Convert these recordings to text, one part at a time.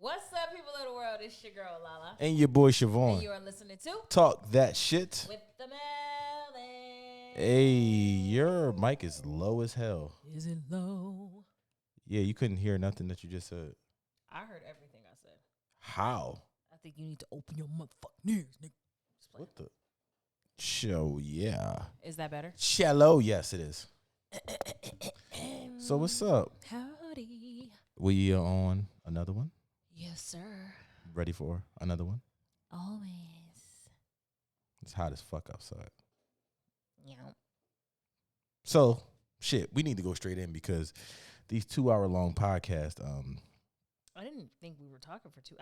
What's up, people of the world? It's your girl, Lala. And your boy, And Siobhan. you are listening to Talk that shit. With the Melon. Hey, your mic is low as hell. Is it low? Yeah, you couldn't hear nothing that you just said. I heard everything I said. How? I think you need to open your motherfucking ears, nigga. What the? Show, yeah. Is that better? Shallow, yes, it is. So what's up? Howdy. We are on another one. Yes, sir. Ready for another one? Always. It's hot as fuck outside. Yeah. So, shit, we need to go straight in because these 2-hour-long podcasts, I didn't think we were talking for two.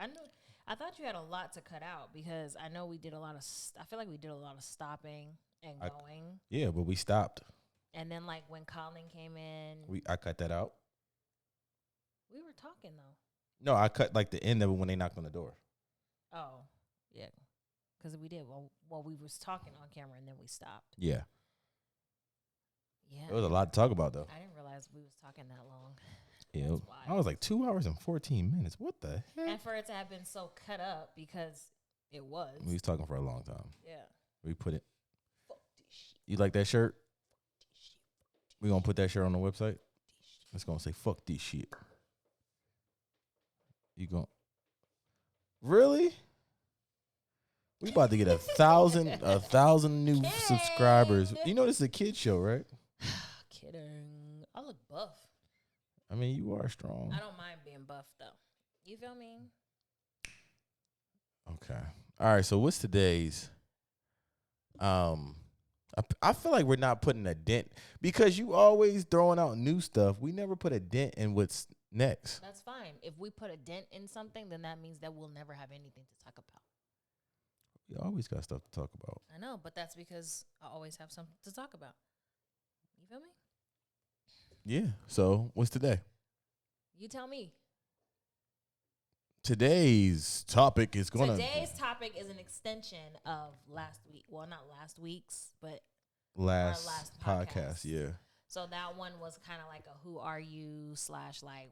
I thought you had a lot to cut out because I know we did a lot of. I feel like we did a lot of stopping and going. yeah, but we stopped. And then, like when Colin came in, I cut that out. we were talking though. No, I cut like the end of it when they knocked on the door. Oh, yeah, because we did. Well, we was talking on camera and then we stopped. Yeah. Yeah, There was a lot to talk about, though. I didn't realize we was talking that long. Yeah, That's I was like 2 hours and 14 minutes. What the heck? And for it to have been so cut up because it was. We was talking for a long time. Yeah. We put it. Fuck this shit. You like that shirt? We gonna put that shirt on the website. It's gonna say "fuck this shit." You gon' really? We about to get 1,000 new subscribers. You know this is a kid show, right? Kidding. I look buff. I mean, you are strong. I don't mind being buff though. You feel me? Okay. All right. So what's today's? I feel like we're not putting a dent because you always throwing out new stuff. We never put a dent in what's next. That's fine. If we put a dent in something, then that means that we'll never have anything to talk about. We always got stuff to talk about. I know, but that's because I always have something to talk about. You feel me? Yeah. So what's today? You tell me. Today's topic is gonna. Today's topic is an extension of last week. Well, not last week's, but last podcast. podcast. Yeah. So that one was kind of like a who are you / like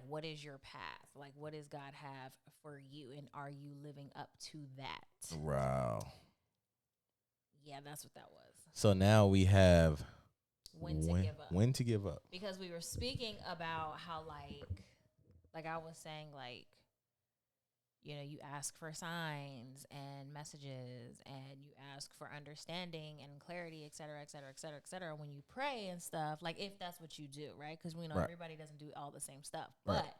what is your path? Like what does God have for you and are you living up to that? Wow. Yeah, that's what that was. So now we have When to give up. When to give up. Because we were speaking about how like I was saying, like, you know, you ask for signs and messages and you ask for understanding and clarity, et cetera, et cetera, et cetera, et cetera, when you pray and stuff, like if that's what you do, right? Because we know everybody doesn't do all the same stuff. Right. But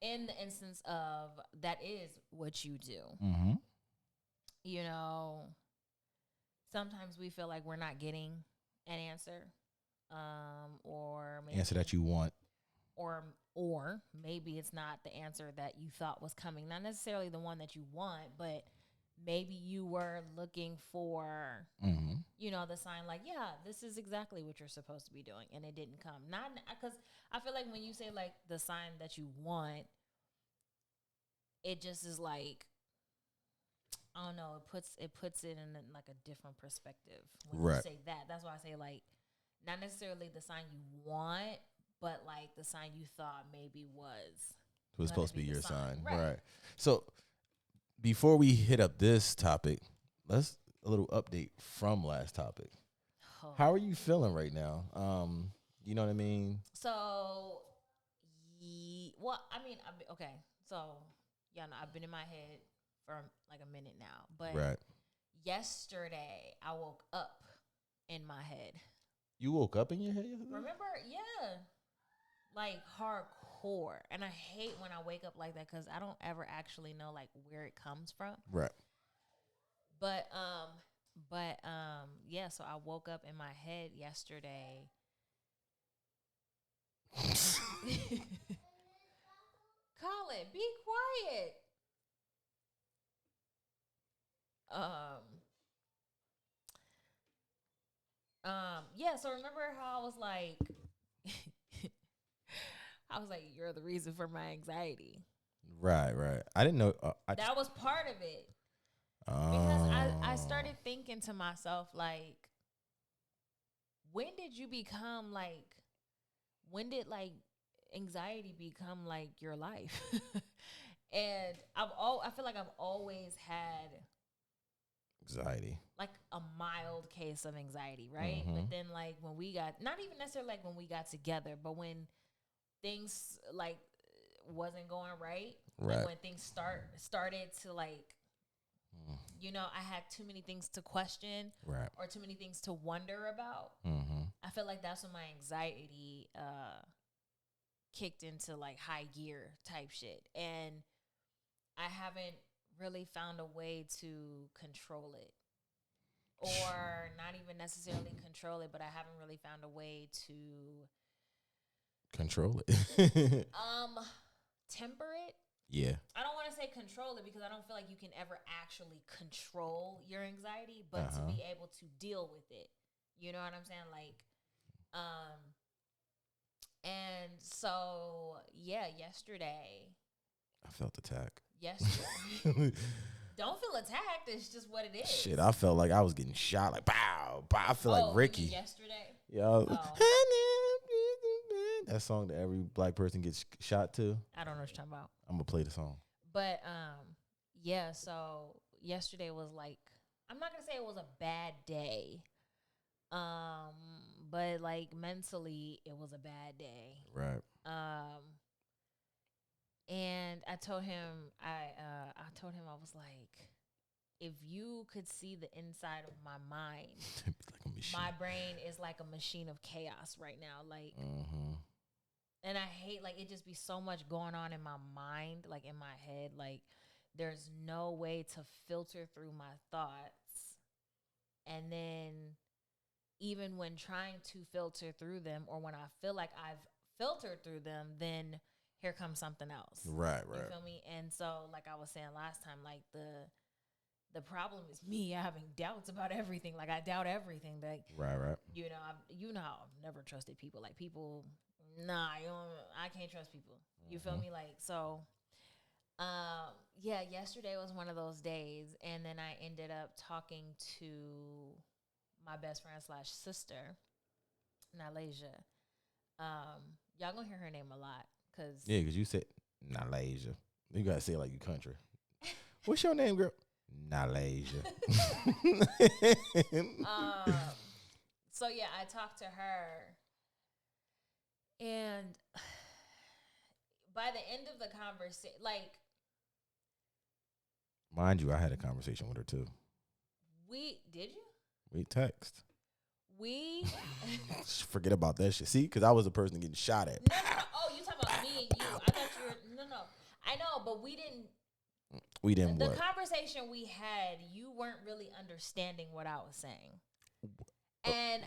in the instance of that is what you do, you know, sometimes we feel like we're not getting an answer or maybe Answer that you want. Or maybe it's not the answer that you thought was coming. Not necessarily the one that you want, but maybe you were looking for, you know, the sign like, yeah, this is exactly what you're supposed to be doing. And it didn't come. Not because I feel like when you say like the sign that you want, it just is like, I don't know, it puts it in like a different perspective when you say that. That's why I say like, not necessarily the sign you want, but like the sign you thought maybe was supposed to be your sign. Right. So before we hit up this topic, let's a little update from last topic. Oh. How are you feeling right now? You know what I mean? So, well, I mean, okay. So, yeah, no, I've been in my head for like a minute now. But yesterday, I woke up in my head. You woke up in your head yesterday? Remember? Yeah. Like hardcore. And I hate when I wake up like that because I don't ever actually know like where it comes from. Right. But yeah, so I woke up in my head yesterday. Colin, be quiet. Yeah, so remember how I was like you're the reason for my anxiety. Right. I didn't know. That was part of it. Because I started thinking to myself, like, when did you become, like, when did, like, anxiety become like your life. And I feel like I've always had anxiety, like a mild case of anxiety, right? But then like when we got, not even necessarily like when we got together, but when things like wasn't going right, like when things started to like, you know, I had too many things to question, or too many things to wonder about. I feel like that's when my anxiety kicked into like high gear type shit, and I haven't really found a way to control it, or not even necessarily control it, but I haven't really found a way to control it. Temper it. Yeah. I don't want to say control it, because I don't feel like you can ever actually control your anxiety, but to be able to deal with it. You know what I'm saying? Like, and so, yeah, yesterday. I felt attacked. Yesterday. Don't feel attacked. It's just what it is. Shit, I felt like I was getting shot. Like, pow, pow. I feel like Ricky. Yesterday? Yeah. That song that every black person gets shot to. I don't know what you're talking about. I'm going to play the song. But, yeah, so yesterday was like, I'm not going to say it was a bad day. But like mentally it was a bad day. Right. And I told him, I was like, if you could see the inside of my mind, like my brain is like a machine of chaos right now. Like, and I hate, like, it just be so much going on in my mind, like in my head. Like, there's no way to filter through my thoughts. And then even when trying to filter through them, or when I feel like I've filtered through them, then here comes something else. Right. You feel me? And so, like I was saying last time, like the problem is me having doubts about everything. Like, I doubt everything. Like, right. You know how I've never trusted people. Like, people, I can't trust people. You feel me? Like, so, yeah, yesterday was one of those days, and then I ended up talking to my best friend / sister, Nalasia. Y'all gonna hear her name a lot, cause you said Nalasia. You gotta say it like you country. What's your name, girl? Nalasia. So yeah, I talked to her, and by the end of the conversation, like, mind you, I had a conversation with her too. Did you? We text. Forget about that shit. See, because I was the person getting shot at. No. Oh, you talking about me and you? I thought you were. No. I know, but we didn't. We didn't. The conversation we had, you weren't really understanding what I was saying. And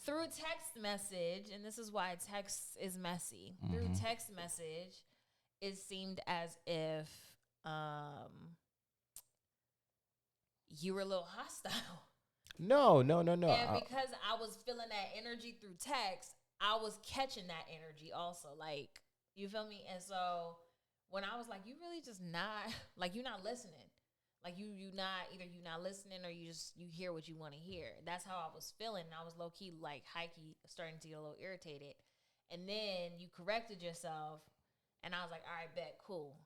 through text message, and this is why text is messy. Through text message, it seemed as if you were a little hostile. No. And because I was feeling that energy through text, I was catching that energy also. Like, you feel me? And so when I was like, you really just not, like, you're not listening. Like, you not listening, or you hear what you want to hear. That's how I was feeling. And I was low key, like, starting to get a little irritated. And then you corrected yourself, and I was like, all right, bet, cool.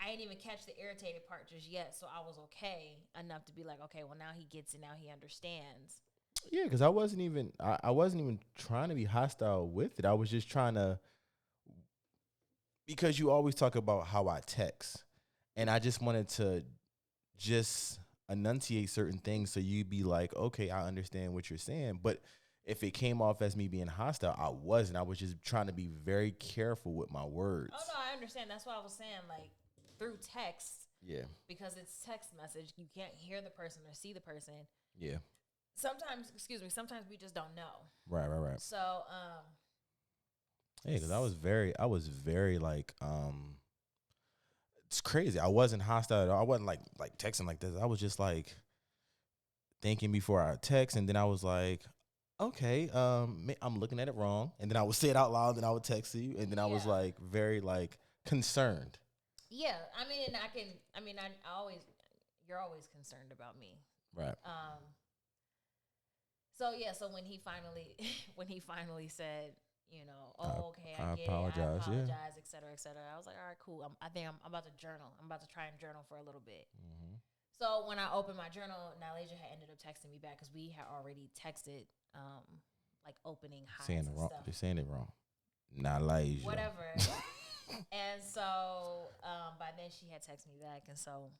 I didn't even catch the irritated part just yet, so I was okay enough to be like, okay, well, now he gets it, now he understands. Yeah, because I wasn't even trying to be hostile with it. I was just trying to, because you always talk about how I text, and I just wanted to just enunciate certain things so you'd be like, okay, I understand what you're saying. But if it came off as me being hostile, I wasn't. I was just trying to be very careful with my words. Oh, no, I understand. That's why I was saying, like, through text. Yeah. Because it's text message. You can't hear the person or see the person. Yeah. Sometimes we just don't know. Right. So, yeah, because I was very like, it's crazy. I wasn't hostile at all. I wasn't like texting like this. I was just like thinking before I text, and then I was like, okay, I'm looking at it wrong, and then I would say it out loud, and I would text you, and then I was like very like concerned. Yeah, you're always concerned about me. Right. So when he finally said, okay, I get apologize, it, I yeah. apologize, et cetera, et cetera. I was like, all right, cool. I think I'm about to journal. I'm about to try and journal for a little bit. Mm-hmm. So when I opened my journal, Nylasia had ended up texting me back because we had already texted, like opening highs and stuff. They're saying it wrong. Nylasia. Whatever. And so by then she had texted me back, and so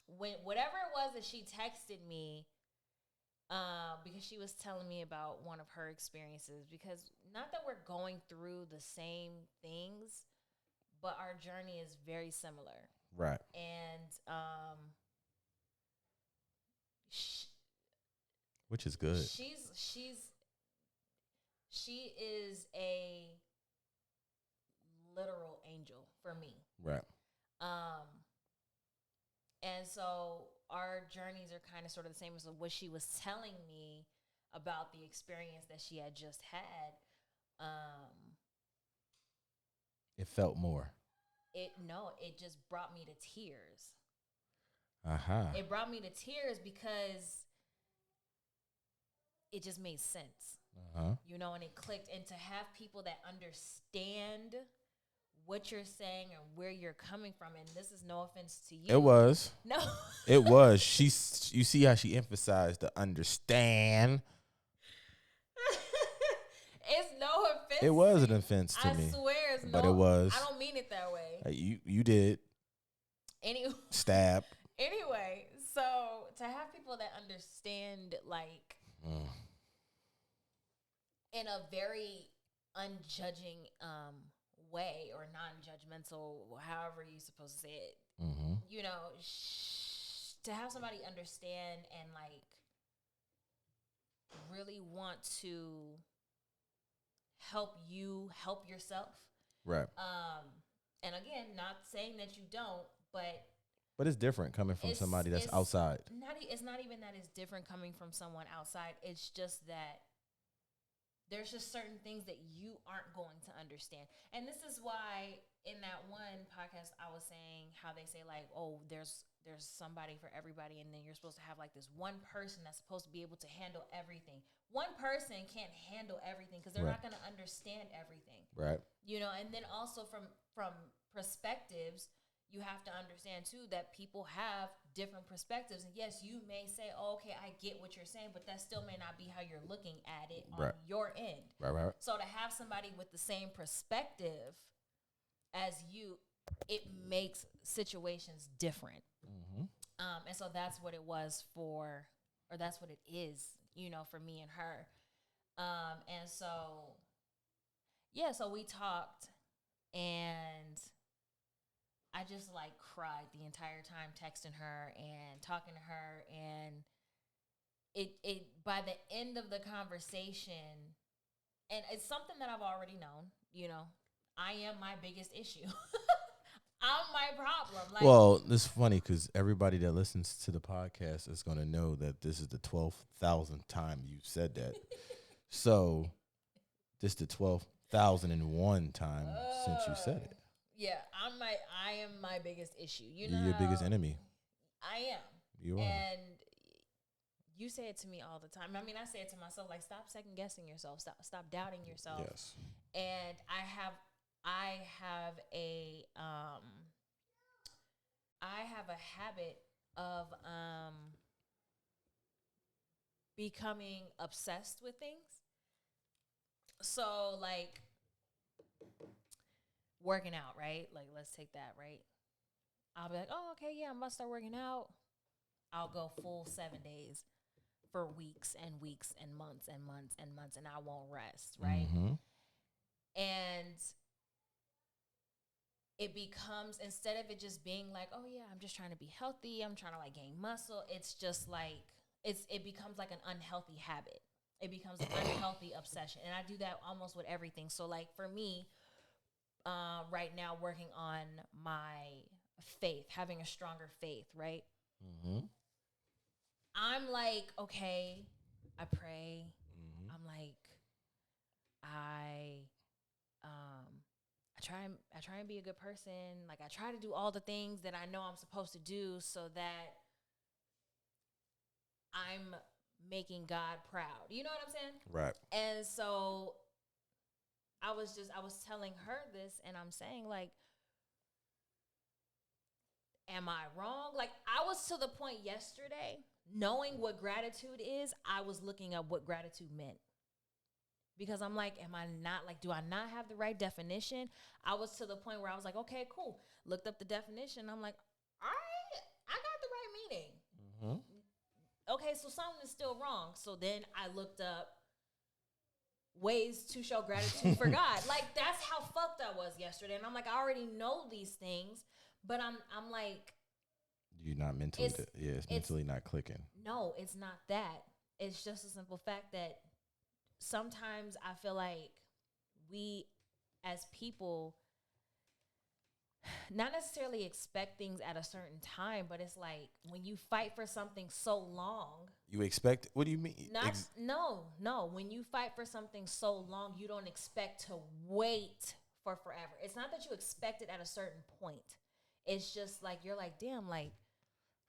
whatever it was that she texted me. Because she was telling me about one of her experiences, because not that we're going through the same things, but our journey is very similar. Right. And which is good. She is a literal angel for me. Right. And so our journeys are kind of sort of the same as what she was telling me about the experience that she had just had. It felt more. It just brought me to tears. It brought me to tears because it just made sense. And it clicked. And to have people that understand what you're saying and where you're coming from, and this is no offense to you. It was. No. It was. You see how she emphasized the understand. It's no offense. It was an offense to me. I swear it's but it was. I don't mean it that way. You did. Anyway. Stab. Anyway, so to have people that understand, like, in a very unjudging way or non-judgmental, however you're supposed to say it, to have somebody understand and, like, really want to help you help yourself. Right. And again, not saying that you don't, but it's different coming from somebody that's outside. It's not even that it's different coming from someone outside. It's just that there's just certain things that you aren't going to understand. And this is why in that one podcast I was saying how they say, like, oh, there's somebody for everybody, and then you're supposed to have, like, this one person that's supposed to be able to handle everything. One person can't handle everything because they're not going to understand everything. Right. And then also from perspectives, you have to understand, too, that people have different perspectives. And, yes, you may say, oh, okay, I get what you're saying, but that still may not be how you're looking at it on your end. Right. So to have somebody with the same perspective as you, it makes situations different. And so that's what it was or that's what it is, for me and her. And so, so we talked, and I just, like, cried the entire time texting her and talking to her, and it by the end of the conversation, and it's something that I've already known, I am my biggest issue. I'm my problem. Like, well, it's funny because everybody that listens to the podcast is going to know that this is the 12,000th time you said that. So this is the 12,001 time since you said it. Yeah, I am my biggest issue. You're your biggest enemy. I am. You are. And you say it to me all the time. I mean, I say it to myself, like, stop second guessing yourself. Stop doubting yourself. Yes. And I have a habit of becoming obsessed with things. So, like, working out, right? Like, let's take that, right? I'll be like, oh, okay, yeah, I'm about to start working out. I'll go full 7 days for weeks and weeks and months and months and months, and I won't rest, right? And it becomes, instead of it just being like, oh, yeah, I'm just trying to be healthy, I'm trying to, like, gain muscle, it's just like, it becomes like an unhealthy habit. It becomes an unhealthy obsession. And I do that almost with everything. So, like, for me, right now, working on my faith, having a stronger faith, right? I'm like, okay, I pray. I'm like, I try and be a good person. Like, I try to do all the things that I know I'm supposed to do so that I'm making God proud. You know what I'm saying? Right. And so I was telling her this, and I'm saying, like, am I wrong? Like, I was to the point yesterday, knowing what gratitude is, I was looking up what gratitude meant. Because I'm like, am I not, like, do I not have the right definition? I was to the point where I was like, okay, cool. Looked up the definition. I'm like, all right, I got the right meaning. Mm-hmm. Okay, so something is still wrong. So then I looked up ways to show gratitude for God. Like, that's how fucked I was yesterday. And I'm like, I already know these things, but I'm like, you're not mentally, it's mentally not clicking. No, it's not that. It's just a simple fact that sometimes I feel like we as people not necessarily expect things at a certain time, but it's like when you fight for something so long. You expect, what do you mean? No. When you fight for something so long, you don't expect to wait for forever. It's not that you expect it at a certain point. It's just like, you're like, damn, like,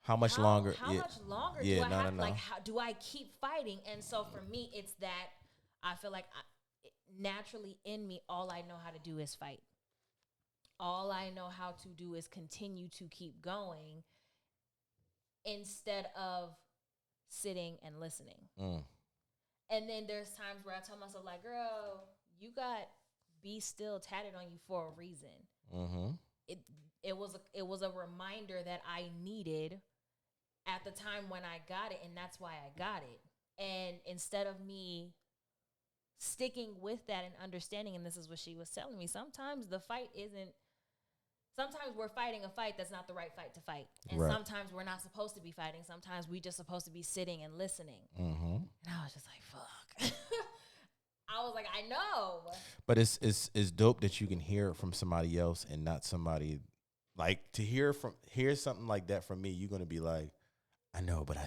how much longer? How much longer do I have? Like, how do I keep fighting? And so for me, it's that I feel like naturally in me, all I know how to do is fight. All I know how to do is continue to keep going instead of sitting and listening. And then there's times where I tell myself, like, girl, you got be still tatted on you for a reason. Mm-hmm. It was a reminder that I needed at the time when I got it, and that's why I got it. And instead of me sticking with that and understanding, and this is what she was telling me, sometimes we're fighting a fight that's not the right fight to fight. And sometimes we're not supposed to be fighting. Sometimes we just supposed to be sitting and listening. Mm-hmm. And I was just like, fuck. I was like, I know. But it's dope that you can hear it from somebody else and not somebody, like, to hear something like that from me, you're going to be like, I know, but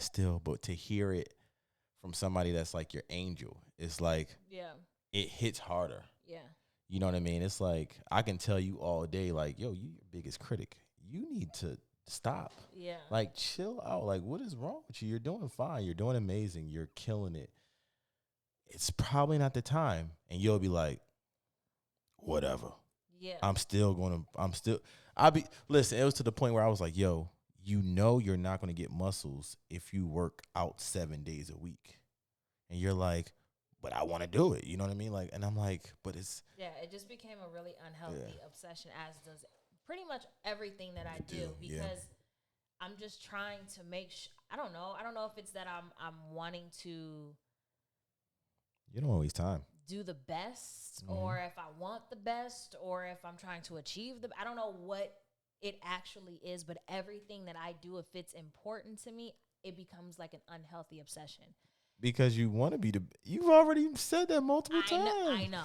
to hear it from somebody that's like your angel, it's like, it hits harder. Yeah. You know what I mean? It's like, I can tell you all day, like, yo, you your biggest critic. You need to stop. Yeah. Like, chill out. Like, what is wrong with you? You're doing fine. You're doing amazing. You're killing it. It's probably not the time. And you'll be like, whatever. Yeah. Listen, it was to the point where I was like, yo, you know you're not going to get muscles if you work out 7 days a week. And you're like, but I want to do it. You know what I mean? Like, and I'm like, but it's. Yeah, it just became a really unhealthy obsession, as does pretty much everything that I do. Because I'm just trying to make I don't know. I don't know if it's that I'm wanting to. You don't always time. Do the best, or if I want the best, or if I'm trying to achieve I don't know what it actually is, but everything that I do, if it's important to me, it becomes like an unhealthy obsession. Because you want to be you've already said that multiple times. I know.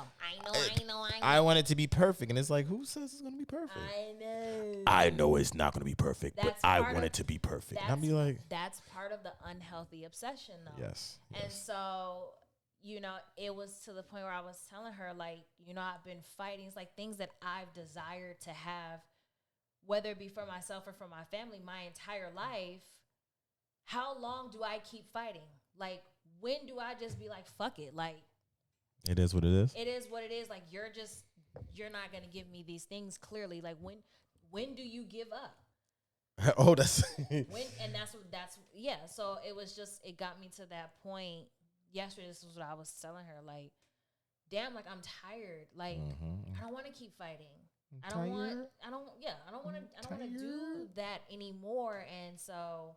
I want it to be perfect. And it's like, who says it's going to be perfect? I know it's not going to be perfect, but I want it to be perfect. And I'll be like. That's part of the unhealthy obsession, though. Yes. And so, it was to the point where I was telling her, like, I've been fighting. It's like things that I've desired to have, whether it be for myself or for my family, my entire life. How long do I keep fighting? Like, when do I just be like, fuck it? Like, it is what it is. It is what it is. Like, you're not going to give me these things clearly. Like, when do you give up? Oh, that's. Yeah. So it got me to that point yesterday. This was what I was telling her. Like, damn, like, I'm tired. Like, I don't want to keep fighting. I don't want to do that anymore. And so,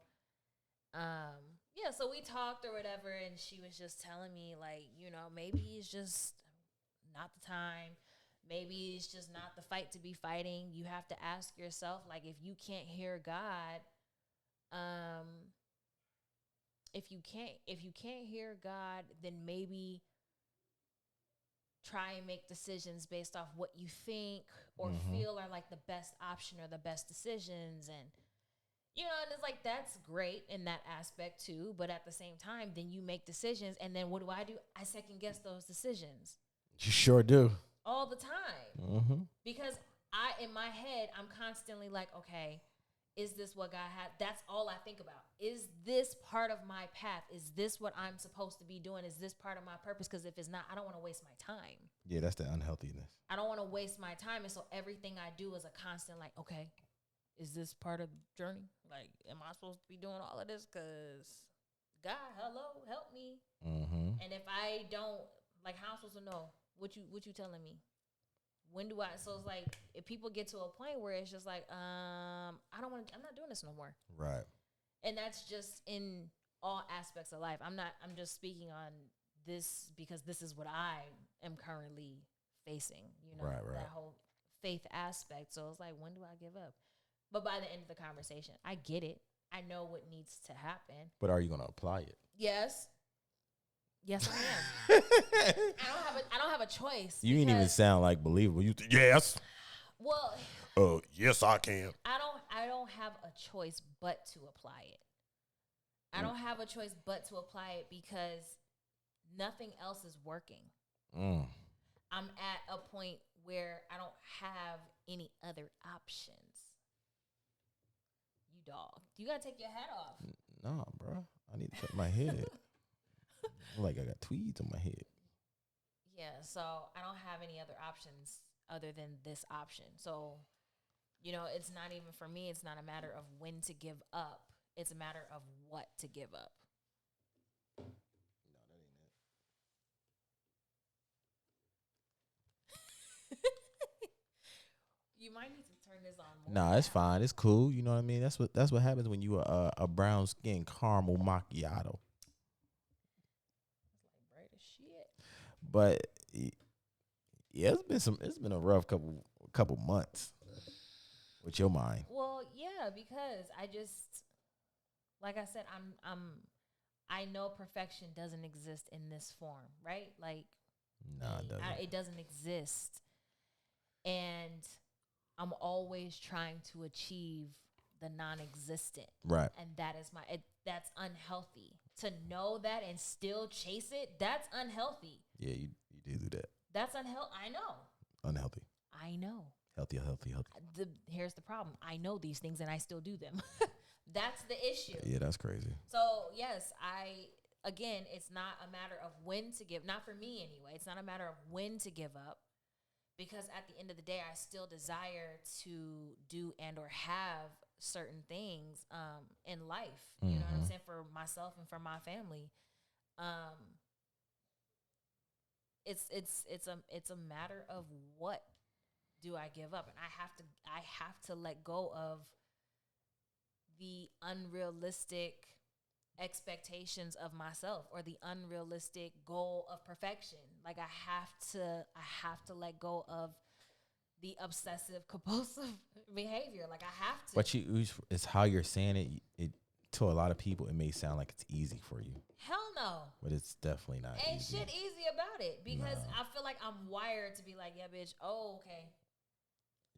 so we talked or whatever, and she was just telling me, like, maybe it's just not the time. Maybe it's just not the fight to be fighting. You have to ask yourself, like, if you can't hear God, if you can't hear God, then maybe try and make decisions based off what you think or feel are like the best option or the best decisions. And and it's like, that's great in that aspect too. But at the same time, then you make decisions. And then what do? I second guess those decisions. You sure do. All the time. Because in my head, I'm constantly like, okay, is this what God had? That's all I think about. Is this part of my path? Is this what I'm supposed to be doing? Is this part of my purpose? Because if it's not, I don't want to waste my time. Yeah, that's the unhealthiness. I don't want to waste my time. And so everything I do is a constant, like, okay, is this part of the journey? Like, am I supposed to be doing all of this? Because God, hello, help me. Mm-hmm. And if I don't, like, how am I supposed to know? What you telling me? When do I? So it's like, if people get to a point where it's just like, I'm not doing this no more. Right. And that's just in all aspects of life. I'm just speaking on this because this is what I am currently facing, right. That whole faith aspect. So it's like, when do I give up? But by the end of the conversation, I get it. I know what needs to happen. But are you going to apply it? Yes. Yes, I am. I don't have a choice. You didn't even sound like believable. Yes. Well, yes, I can. I don't have a choice but to apply it. I don't have a choice but to apply it because nothing else is working. I'm at a point where I don't have any other options. You dog. You got to take your hat off. Nah, bro. I need to cut my head. Like I got tweeds on my head. Yeah, so I don't have any other options other than this option. So, it's not even for me, it's not a matter of when to give up. It's a matter of what to give up. No, that ain't it. You might need to turn this on more. Nah, it's fine. It's cool. You know what I mean? That's what happens when you are a brown skin caramel macchiato. But yeah, it's been a rough couple months with your mind. Well, yeah, because like I said, I know perfection doesn't exist in this form, right? Like, nah, it doesn't. It doesn't exist, and I'm always trying to achieve the non-existent, right? And that is that's unhealthy. To know that and still chase it, that's unhealthy. Yeah, you do that. That's unhealthy. I know. Unhealthy. I know. Healthy. Here's the problem. I know these things and I still do them. That's the issue. Yeah, that's crazy. So, yes, again, it's not a matter of when to give. Not for me anyway. It's not a matter of when to give up. Because at the end of the day, I still desire to do and or have certain things in life. You know what I'm saying? For myself and for my family. It's a matter of what do I give up, and I have to let go of the unrealistic expectations of myself or the unrealistic goal of perfection. Like I have to let go of the obsessive compulsive behavior. Like I have to. But it's how you're saying it. It to a lot of people, it may sound like it's easy for you. Hell no. But it's definitely not. Ain't easy. shit easy about it because I feel like I'm wired to be like, yeah, bitch. Oh, okay.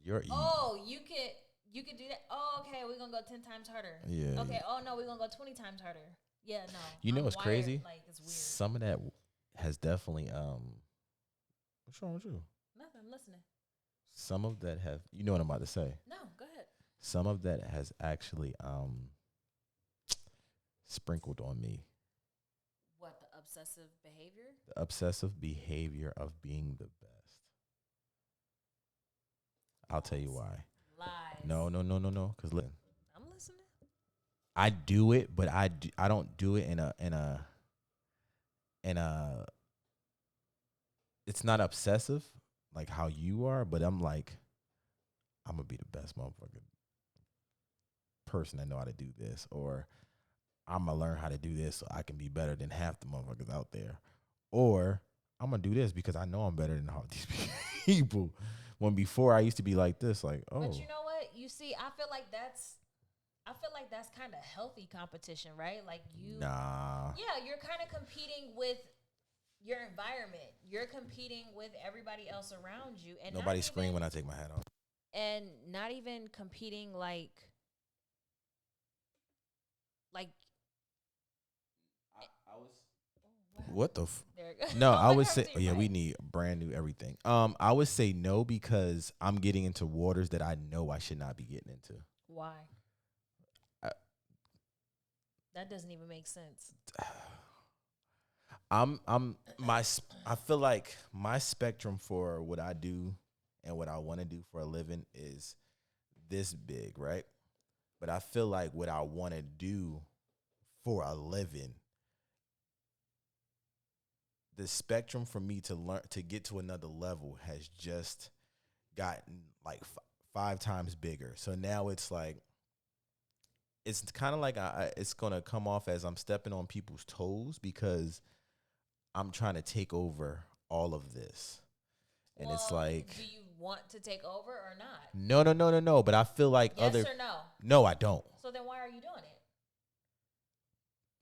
You can do that. Oh, okay. We're gonna go 10 times harder. Yeah. Okay. Oh no, we're gonna go 20 times harder. Yeah, no. You know what's crazy? Like it's weird. Some of that has definitely What's wrong with you? Nothing. I'm listening. Some of that have. You know what I'm about to say? No, go ahead. Some of that has actually sprinkled on me. What, the obsessive behavior? The obsessive behavior of being the best. I'll tell you why. Lies. No. Because listen, I'm listening. I do it, but I don't do it in a. It's not obsessive like how you are, but I'm like, I'm gonna be the best motherfucking person that know how to do this, or I'm gonna learn how to do this so I can be better than half the motherfuckers out there, or I'm gonna do this because I know I'm better than all these people. When before I used to be like this, like, oh. But you know what? You see, I feel like that's kind of healthy competition, right? Like you. Nah. Yeah, you're kind of competing with your environment. You're competing with everybody else around you, and nobody scream when I take my hat off. And not even competing like. What the there it goes. No, I would say we need brand new everything. I would say no because I'm getting into waters that I know I should not be getting into. Why? That doesn't even make sense. I feel like my spectrum for what I do and what I want to do for a living is this big, right? But I feel like what I want to do for a living, the spectrum for me to learn to get to another level has just gotten like 5 times bigger. So now it's like it's kind of like it's gonna come off as I'm stepping on people's toes because I'm trying to take over all of this, and it's like, do you want to take over or not? No. But I feel like yes or no? No, I don't. So then why are you doing it?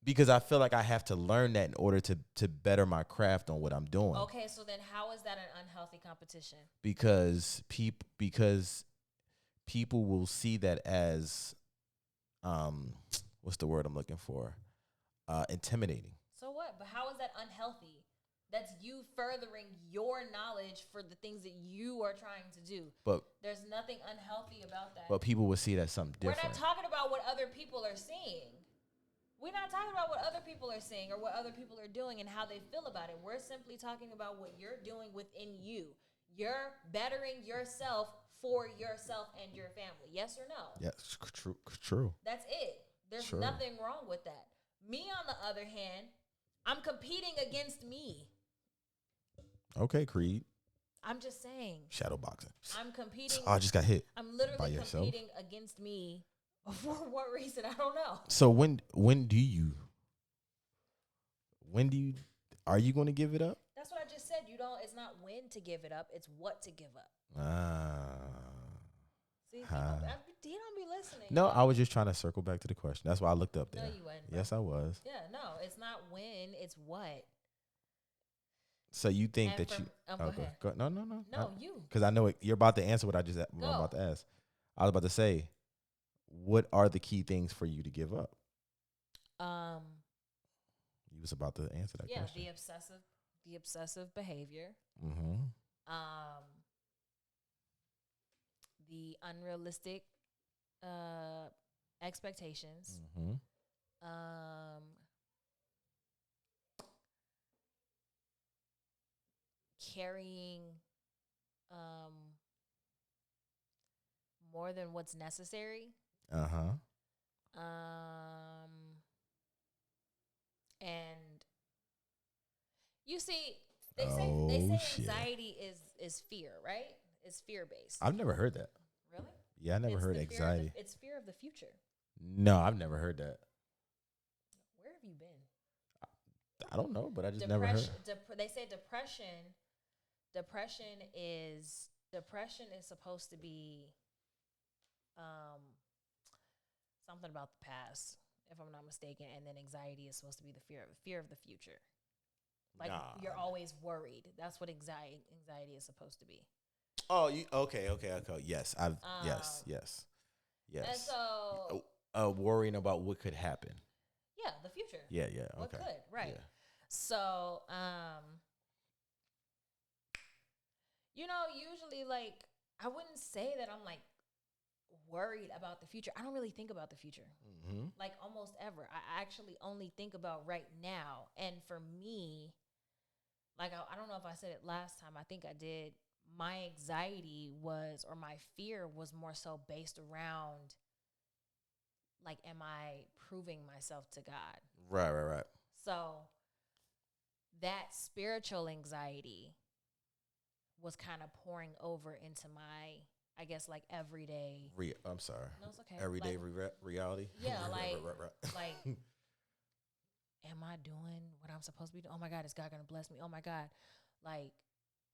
Because I feel like I have to learn that in order to better my craft on what I'm doing. Okay, so then how is that an unhealthy competition? Because people will see that as what's the word I'm looking for? Intimidating. So what? But how is that unhealthy? That's you furthering your knowledge for the things that you are trying to do. But there's nothing unhealthy about that. But people will see that something different. We're not talking about what other people are seeing. We're not talking about what other people are saying or what other people are doing and how they feel about it. We're simply talking about what you're doing within you. You're bettering yourself for yourself and your family. Yes or no? Yes, true. That's it. There's nothing wrong with that. Me, on the other hand, I'm competing against me. Okay, Creed. I'm just saying. Shadow boxing. I'm competing. Oh, I just got hit. I'm literally competing against me. For what reason? I don't know. So when do you are you going to give it up? That's what I just said. It's not when to give it up. It's what to give up. See, he don't be listening. No, I was just trying to circle back to the question. That's why I looked up there. No, you wouldn't. Yes, I was. Yeah, no, it's not when, it's what. So you think that you? Go. No. No, you. Because I know you're about to answer what I'm about to ask. I was about to say, what are the key things for you to give up? You was about to answer that question. Yeah, the obsessive behavior. Mm-hmm. The unrealistic expectations. Mm-hmm. Carrying more than what's necessary. Uh-huh. And you see, they say anxiety is fear, right? It's fear based. I've never heard that. Really? Yeah, I never heard anxiety. It's fear of the future. No, I've never heard that. Where have you been? I don't know, but I just never heard. They say depression is supposed to be something about the past, if I'm not mistaken, and then anxiety is supposed to be the fear of the future. Like you're always worried. That's what anxiety is supposed to be. Oh, okay. Yes, yes. And so, worrying about what could happen. Yeah, the future. Yeah. Okay. What could, right? Yeah. So, usually, like, I wouldn't say that I'm like worried about the future. I don't really think about the future, like almost ever. I actually only think about right now. And for me, like, I don't know if I said it last time. I think I did. My anxiety or my fear was more so based around, like, am I proving myself to God? Right. So that spiritual anxiety was kind of pouring over into my, I guess, like, everyday. I'm sorry. No, it's okay. Everyday reality. Yeah, like, am I doing what I'm supposed to be doing? Oh my God, is God gonna bless me? Oh my God, like,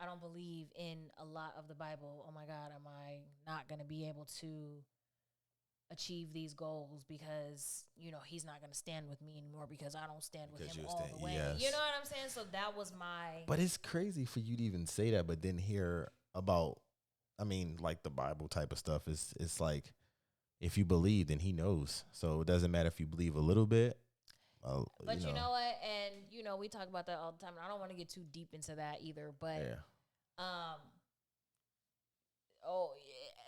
I don't believe in a lot of the Bible. Oh my God, am I not gonna be able to achieve these goals because he's not gonna stand with me anymore because I don't stand with him all the way. Yes. You know what I'm saying? So that was my. But it's crazy for you to even say that, but then hear about, like the Bible type of stuff. It's like, if you believe, then He knows. So it doesn't matter if you believe a little bit. But you know what? And we talk about that all the time. And I don't want to get too deep into that either. But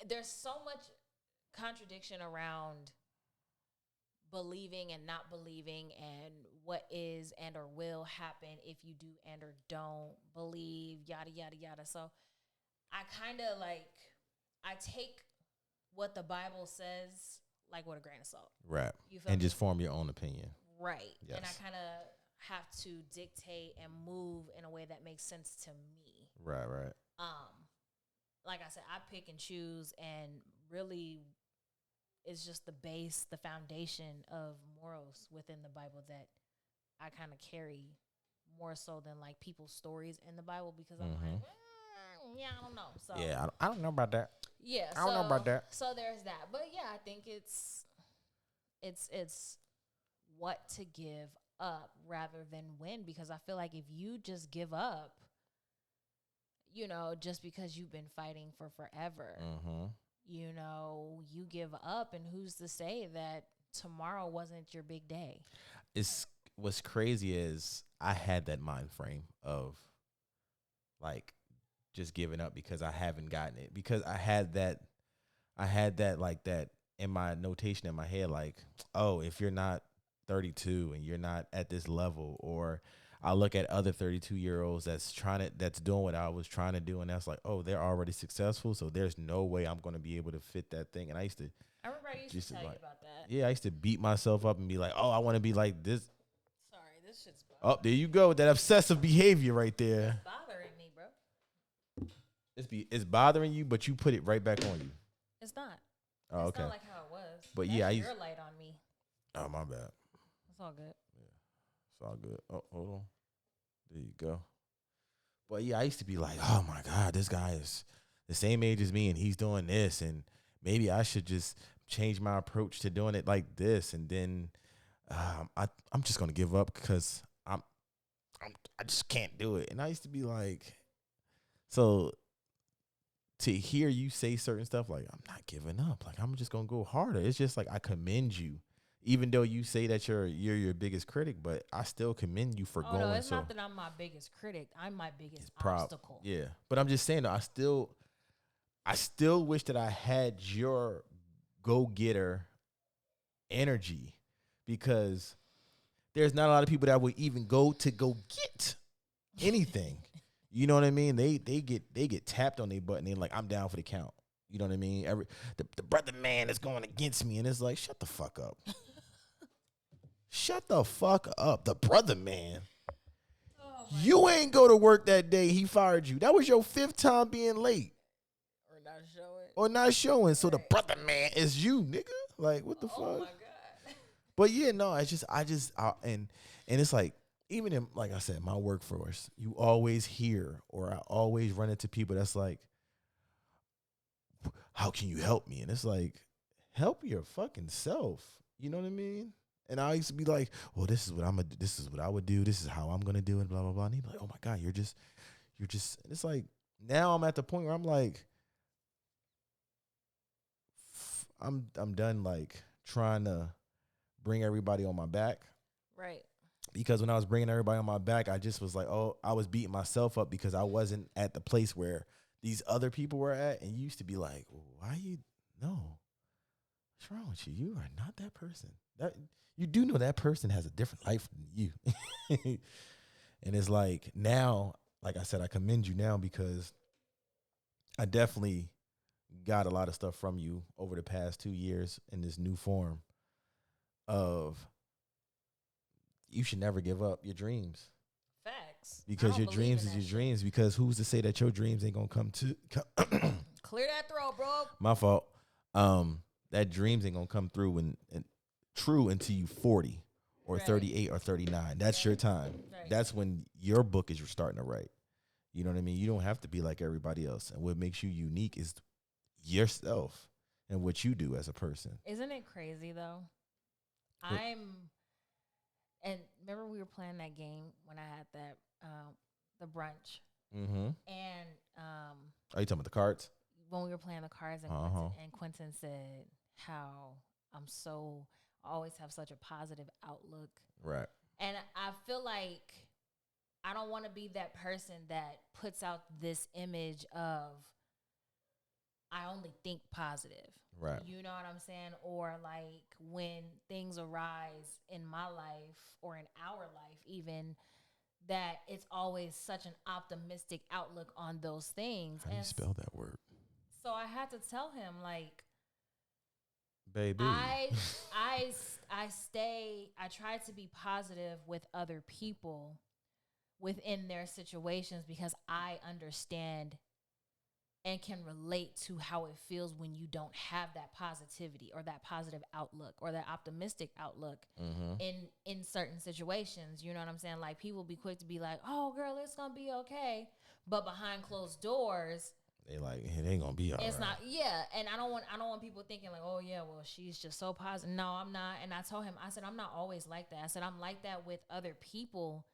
there's so much contradiction around believing and not believing, and what is and or will happen if you do and or don't believe, yada yada yada. So I kind of like, I take what the Bible says like with a grain of salt. Right. You feel And me? just form your own opinion. Right. Yes. And I kind of have to dictate and move in a way that makes sense to me. Right, right. Like I said, I pick and choose, and really it's just the base, the foundation of morals within the Bible that I kind of carry more so than like people's stories in the Bible, because I'm like, yeah, I don't know. So Yeah, I don't know about that. yeah, I don't know about that. So there's that. But yeah, I think it's what to give up rather than win, because I feel like if you just give up, you know, just because you've been fighting for forever, you know, you give up, and who's to say that tomorrow wasn't your big day? It's what's crazy is I had that mind frame of like just giving up because I haven't gotten it, because I had that like that in my notation in my head, like, oh, if you're not 32 and you're not at this level, or I look at other 32-year-olds that's doing what I was trying to do, and that's like, oh, they're already successful, so there's no way I'm going to be able to fit that thing. And I remember I used to tell you about that. Yeah, I used to beat myself up and be like, oh, I want to be like this. Sorry, this shit's Oh, there you go, that obsessive behavior right there. It's bothering me, bro. It's bothering you, but you put it right back on you. It's not. Oh, it's okay. not like how it was. But that's yeah, your light on me. Oh, my bad. It's all good. It's all good. Oh, hold on. There you go. But yeah, I used to be like, oh my God, this guy is the same age as me and he's doing this, and maybe I should just change my approach to doing it like this. And then I'm just gonna give up because I just can't do it. And I used to be like, so to hear you say certain stuff like, I'm not giving up, like I'm just gonna go harder. It's just like, I commend you. Even though you say that you're your biggest critic, but I still commend you for going. No, it's not that I'm my biggest critic. I'm my biggest obstacle. Yeah, but I'm just saying, though, I still wish that I had your go-getter energy, because there's not a lot of people that would even go get anything. You know what I mean? They get tapped on their butt and they're like, I'm down for the count. You know what I mean? The brother man is going against me, and it's like, shut the fuck up. Shut the fuck up. The brother man. Oh, you ain't go to work that day. He fired you. That was your 5th time being late. Or not showing. So right. The brother man is you, nigga. Like, what the fuck? Oh, my God. But yeah, no, it's just, and it's like, even in, like I said, my workforce, you always hear, or I always run into people that's like, how can you help me? And it's like, help your fucking self. You know what I mean? And I used to be like, well, this is what I would do. This is how I'm going to do it, blah, blah, blah. And he'd be like, oh my God, you're just, and it's like, now I'm at the point where I'm like, I'm done like trying to bring everybody on my back. Right. Because when I was bringing everybody on my back, I just was like, oh, I was beating myself up because I wasn't at the place where these other people were at. And you used to be like, why no, what's wrong with you? You are not that person. That you do know that person has a different life than you. And it's like, now, like I said, I commend you now, because I definitely got a lot of stuff from you over the past 2 years in this new form of, you should never give up your dreams. Facts. Because your dreams is your dreams. Because who's to say that your dreams ain't gonna come to clear that throat, bro. My fault. That dreams ain't gonna come through and true until you 40 or right. 38 or 39. That's right. Your time. Right. That's when your book is starting to write. You know what I mean? You don't have to be like everybody else. And what makes you unique is yourself and what you do as a person. Isn't it crazy though? And remember we were playing that game when I had that the brunch. Mm-hmm. And are you talking about the cards? When we were playing the cards, and Quentin said how I always have such a positive outlook. Right. And I feel like I don't want to be that person that puts out this image of I only think positive. Right. You know what I'm saying? Or like when things arise in my life or in our life, even, that it's always such an optimistic outlook on those things. How do you spell that word? So I had to tell him, like, Baby. I try to be positive with other people within their situations because I understand and can relate to how it feels when you don't have that positivity or that positive outlook or that optimistic outlook in certain situations. You know what I'm saying? Like, people be quick to be like, "Oh, girl, it's gonna be okay," but behind closed doors, they like, it ain't gonna be all it's right. not. Yeah, and I don't want people thinking like, "Oh yeah, well, she's just so positive." No, I'm not. And I told him, I said, I'm not always like that. I said, I'm like that with other people,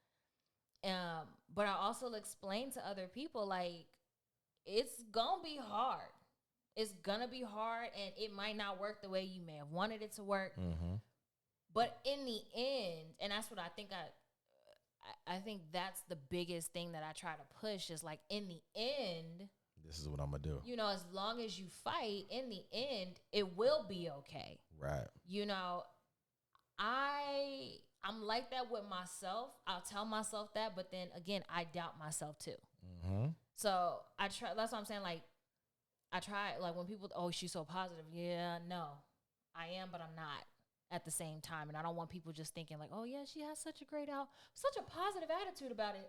but I also explained to other people, like, it's gonna be hard. It's gonna be hard, and it might not work the way you may have wanted it to work. But in the end, and that's what I think I think that's the biggest thing that I try to push is, like, in the end, this is what I'm gonna do. You know, as long as you fight, in the end, it will be okay. Right. You know, I'm like that with myself. I'll tell myself that, but then again, I doubt myself too. So I try. That's what I'm saying. Like, I try. Like, when people, "Oh, she's so positive." Yeah, no, I am, but I'm not at the same time. And I don't want people just thinking like, "Oh yeah, she has such a positive attitude about it."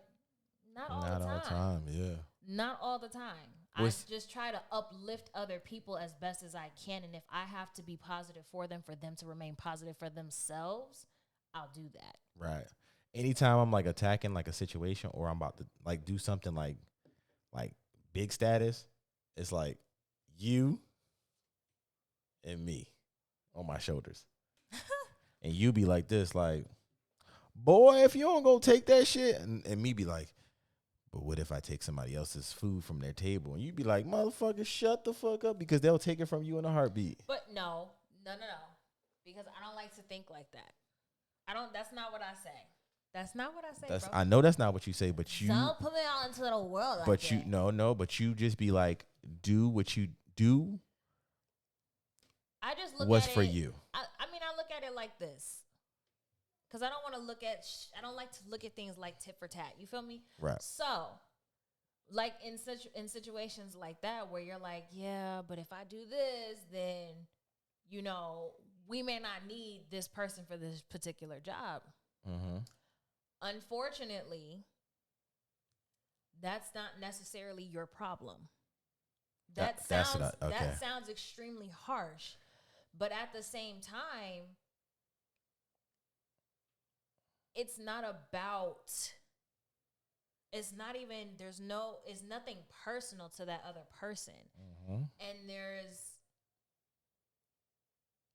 Not all the time. Yeah. Not all the time. I just try to uplift other people as best as I can. And if I have to be positive for them to remain positive for themselves, I'll do that. Right. Anytime I'm like attacking like a situation or I'm about to like do something like big status, it's like you and me on my shoulders. And you be like this, like, "Boy, if you don't go take that shit," and me be like, "But what if I take somebody else's food from their table?" And you be like, "Motherfucker, shut the fuck up," because they'll take it from you in a heartbeat. But no. Because I don't like to think like that. That's not what I say. That's not what I say, bro. I know that's not what you say, but you don't put me out into the world like but that. you but you just be like, do what you do. I just look what's at for it, you. I mean, I look at it like this. Because I don't want to look at, I don't like to look at things like tit for tat. You feel me? Right. So, like in situations like that where you're like, yeah, but if I do this, then, you know, we may not need this person for this particular job. Unfortunately, that's not necessarily your problem. That sounds extremely harsh. But at the same time, it's nothing personal to that other person. And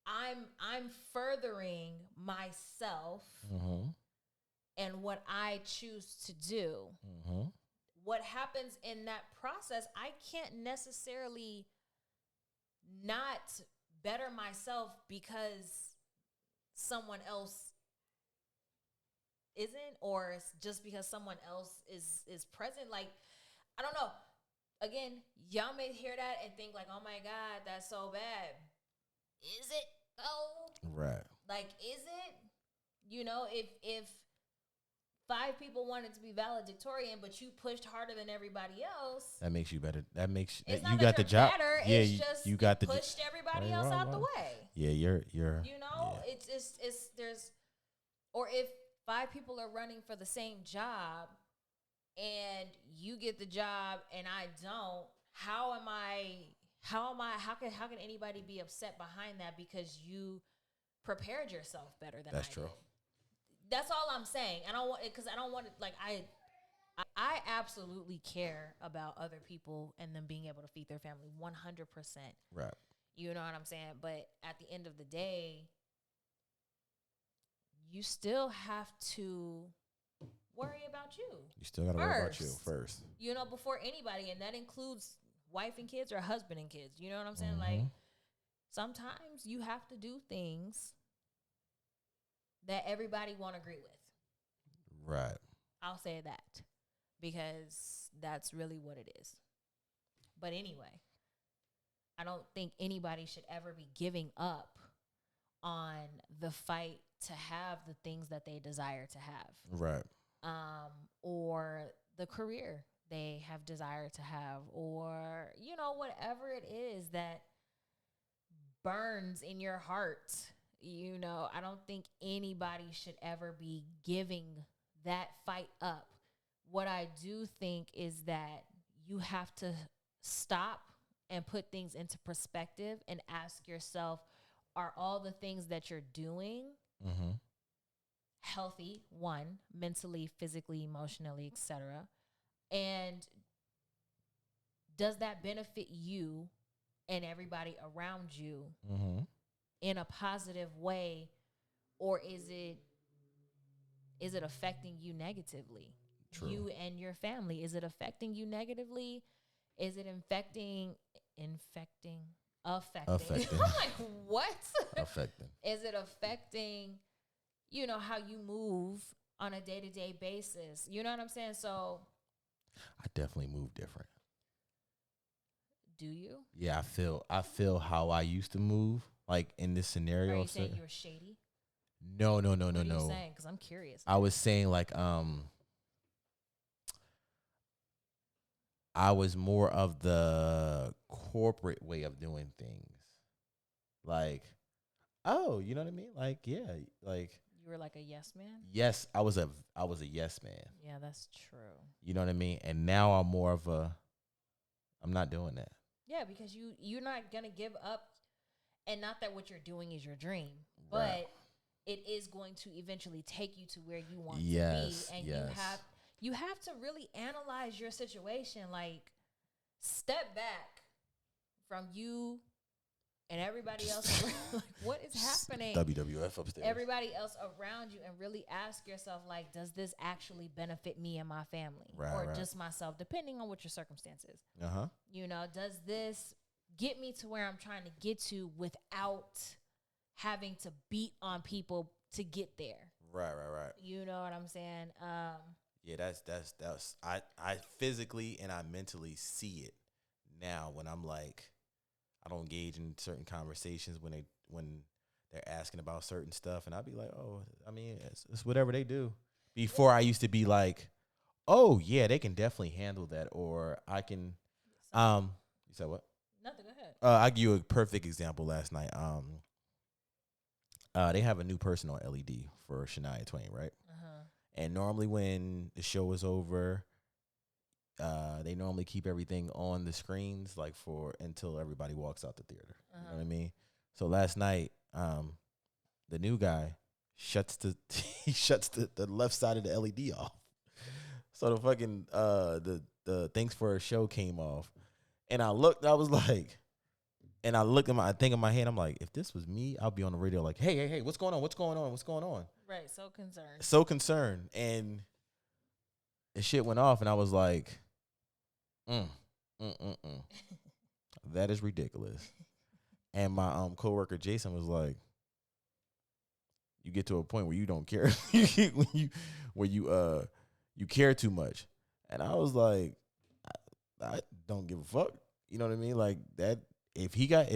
I'm furthering myself and what I choose to do. What happens in that process, I can't necessarily not better myself because someone else isn't, or just because someone else is present. Like, I don't know. Again, y'all may hear that and think like, "Oh my God, that's so bad." Is it? Oh, right. Like, is it? You know, if 5 people wanted to be valedictorian, but you pushed harder than everybody else, that makes you better. That makes you got the job. Better. Yeah, it's just you got pushed everybody else out the way. Yeah, you're. You know, it's there's, or if 5 people are running for the same job, and you get the job and I don't, how can anybody be upset behind that because you prepared yourself better than That's I true. did? That's all I'm saying. I don't want it because I don't want it. Like, I absolutely care about other people and them being able to feed their family 100%. Right. You know what I'm saying? But at the end of the day, you still have to worry about you. You still got to worry about you first. You know, before anybody. And that includes wife and kids or husband and kids. You know what I'm saying? Like, sometimes you have to do things that everybody won't agree with. Right. I'll say that because that's really what it is. But anyway, I don't think anybody should ever be giving up on the fight to have the things that they desire to have. Right. Or the career they have desire to have, or, you know, whatever it is that burns in your heart. You know, I don't think anybody should ever be giving that fight up. What I do think is that you have to stop and put things into perspective and ask yourself, are all the things that you're doing healthy, one, mentally, physically, emotionally, etc.? And does that benefit you and everybody around you in a positive way, or is it affecting you negatively? True. You and your family, is it affecting you negatively? Is it affecting? I'm like, what? Affecting. Is it affecting, you know, how you move on a day-to-day basis? You know what I'm saying? So I definitely move different. do you? Yeah, I feel how I used to move, like in this scenario. Are you saying you're shady? No. What are you saying? Because I'm curious. I was saying like I was more of the corporate way of doing things. Like, oh, you know what I mean? Like, yeah, like You were like a yes man? yes, I was a yes man. Yeah, that's true. You know what I mean? And now I'm more of I'm not doing that. Yeah, because you're not gonna give up, and not that what you're doing is your dream, Right. but it is going to eventually take you to where you want Yes, to be, and yes. you have to really analyze your situation. Like, step back from you and everybody else. Like, what is happening? WWF upstairs. Everybody else around you, and really ask yourself, like, does this actually benefit me and my family, or Right. just myself, depending on what your circumstances? Uh-huh. You know, does this get me to where I'm trying to get to without having to beat on people to get there? Right. You know what I'm saying? Yeah, that's I physically and I mentally see it now when I'm like, I don't engage in certain conversations when they're asking about certain stuff, and I'll be like, oh, I mean, it's whatever they do. Before I used to be like, oh yeah, they can definitely handle that, or I can. You said what? Nothing. Go ahead. I'll give you a perfect example. Last night, they have a new person on LED for Shania Twain, right? And normally when the show is over, they normally keep everything on the screens like until everybody walks out the theater. You know what I mean? So last night, the new guy shuts the left side of the LED off. So the fucking the things for a show came off, and I looked. I was like, and I looked at I think in my head, I'm like, if this was me, I'll be on the radio like, hey, what's going on? Right, So concerned, and the shit went off, and I was like, that is ridiculous. And my coworker Jason was like, you get to a point where you don't care when you care too much, and I was like, I don't give a fuck. You know what I mean? Like that. If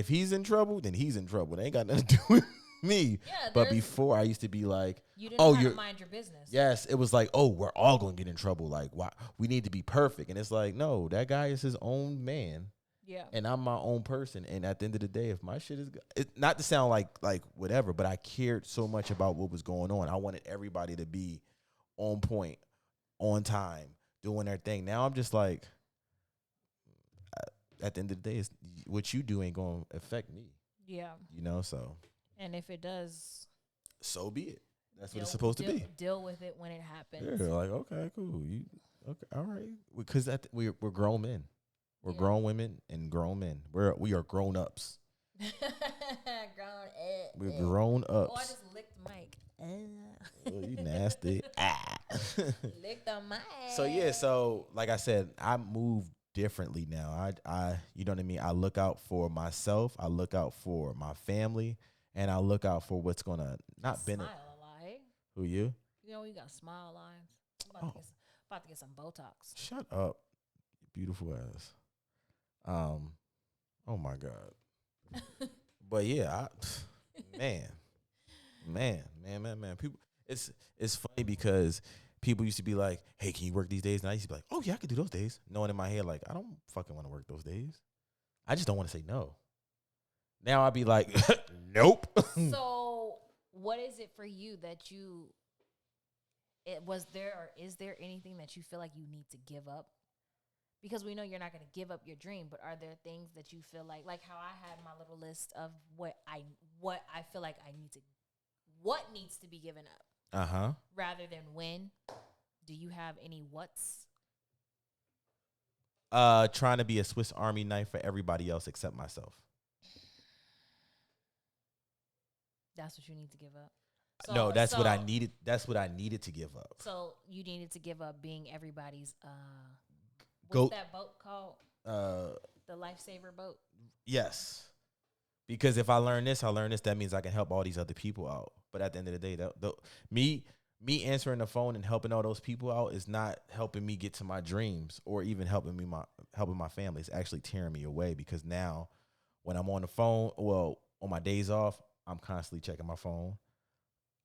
he's in trouble, then he's in trouble. They ain't got nothing to do with me. Yeah, but before I used to be like, you didn't have to mind your business. Yes, it was like, oh, we're all gonna get in trouble. Like, why we need to be perfect? And it's like, no, that guy is his own man. Yeah. And I'm my own person. And at the end of the day, if my shit is not to sound like whatever, but I cared so much about what was going on. I wanted everybody to be on point, on time, doing their thing. Now I'm just like, at the end of the day, what you do ain't gonna affect me. Yeah. You know, so. And if it does, so be it. That's what it's supposed to be. Deal with it when it happens. Yeah, like, okay, cool. Okay, all right. Because we're grown men. We're grown women and grown men. We are grown ups. We're grown ups. Oh, I just licked Mike. Oh, you nasty. Lick the mic. So yeah, like I said, I move differently now. I you know what I mean? I look out for myself, I look out for my family, and I look out for what's gonna not benefit. Smile a lot. Who you? You know, you got smile lines. About to get some Botox. Shut up, you beautiful ass. Oh my God. But yeah, man. People, it's funny because people used to be like, "Hey, can you work these days?" And I used to be like, "Oh yeah, I could do those days." Knowing in my head, like, I don't fucking want to work those days. I just don't want to say no. Now I'd be like, "Nope." So, what is it for you that you? Is there anything that you feel like you need to give up? Because we know you're not going to give up your dream, but are there things that you feel like how I had my little list of what I feel like what needs to be given up, rather than when? Do you have any what's? Trying to be a Swiss Army knife for everybody else except myself. That's what you need to give up. No, that's what I needed. That's what I needed to give up. So you needed to give up being everybody's. Go. What's that boat called? The lifesaver boat. Yes, because if I learn this, that means I can help all these other people out. But at the end of the day, me answering the phone and helping all those people out is not helping me get to my dreams or even helping my family. It's actually tearing me away because now when I'm on the phone, well, on my days off, I'm constantly checking my phone.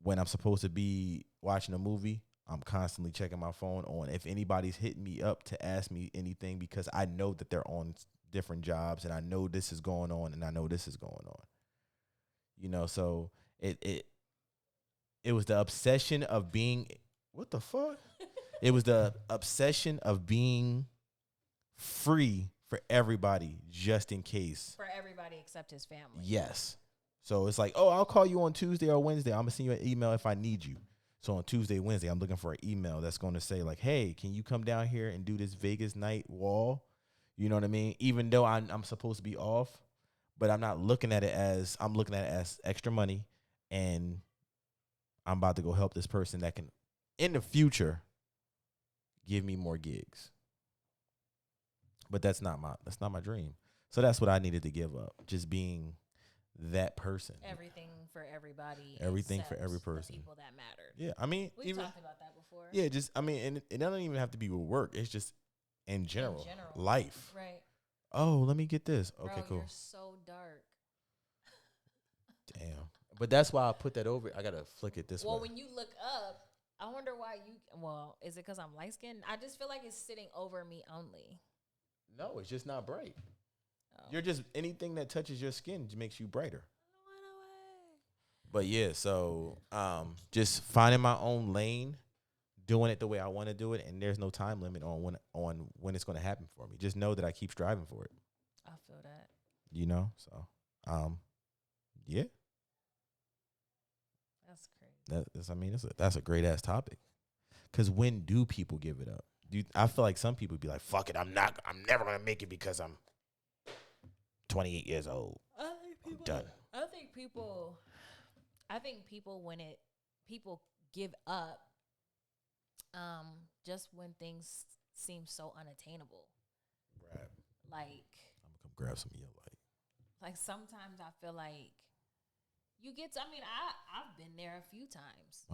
When I'm supposed to be watching a movie, I'm constantly checking my phone on if anybody's hitting me up to ask me anything because I know that they're on different jobs and I know this is going on and I know this is going on. You know, so it was the obsession of being what the fuck? It was the obsession of being free for everybody just in case. For everybody except his family. Yes. So it's like, oh, I'll call you on Tuesday or Wednesday. I'm going to send you an email if I need you. So on Tuesday, Wednesday, I'm looking for an email that's going to say like, hey, can you come down here and do this Vegas night wall? You know what I mean? Even though I'm supposed to be off, but I'm not looking at it as, I'm looking at it as extra money and I'm about to go help this person that can, in the future, give me more gigs. But that's not my dream. So that's what I needed to give up. Just being that person. Everything for everybody. Everything for every person. The people that mattered. Yeah, I mean, we talked about that before. Yeah, just I mean, and it doesn't even have to be with work. It's just in general. Life. Right. Oh, let me get this. Okay, Bro, cool. You're so dark. Damn. But that's why I put that over. I gotta flick it this way. Well, when you look up, I wonder why you. Well, is it because I'm light skinned? I just feel like it's sitting over me only. No, it's just not bright. You're just anything that touches your skin makes you brighter. But yeah, so just finding my own lane, doing it the way I want to do it, and there's no time limit on when it's going to happen for me. Just know that I keep striving for it. I feel that. You know, so yeah. That's crazy. I mean, that's a great ass topic. Because when do people give it up? I feel like some people be like, "Fuck it, I'm never gonna make it because I'm 28 years old. I'm done." I think people when people give up, just when things seem so unattainable. Right. Like I'm gonna come grab some of your light. Like sometimes I feel like you get. I've been there a few times.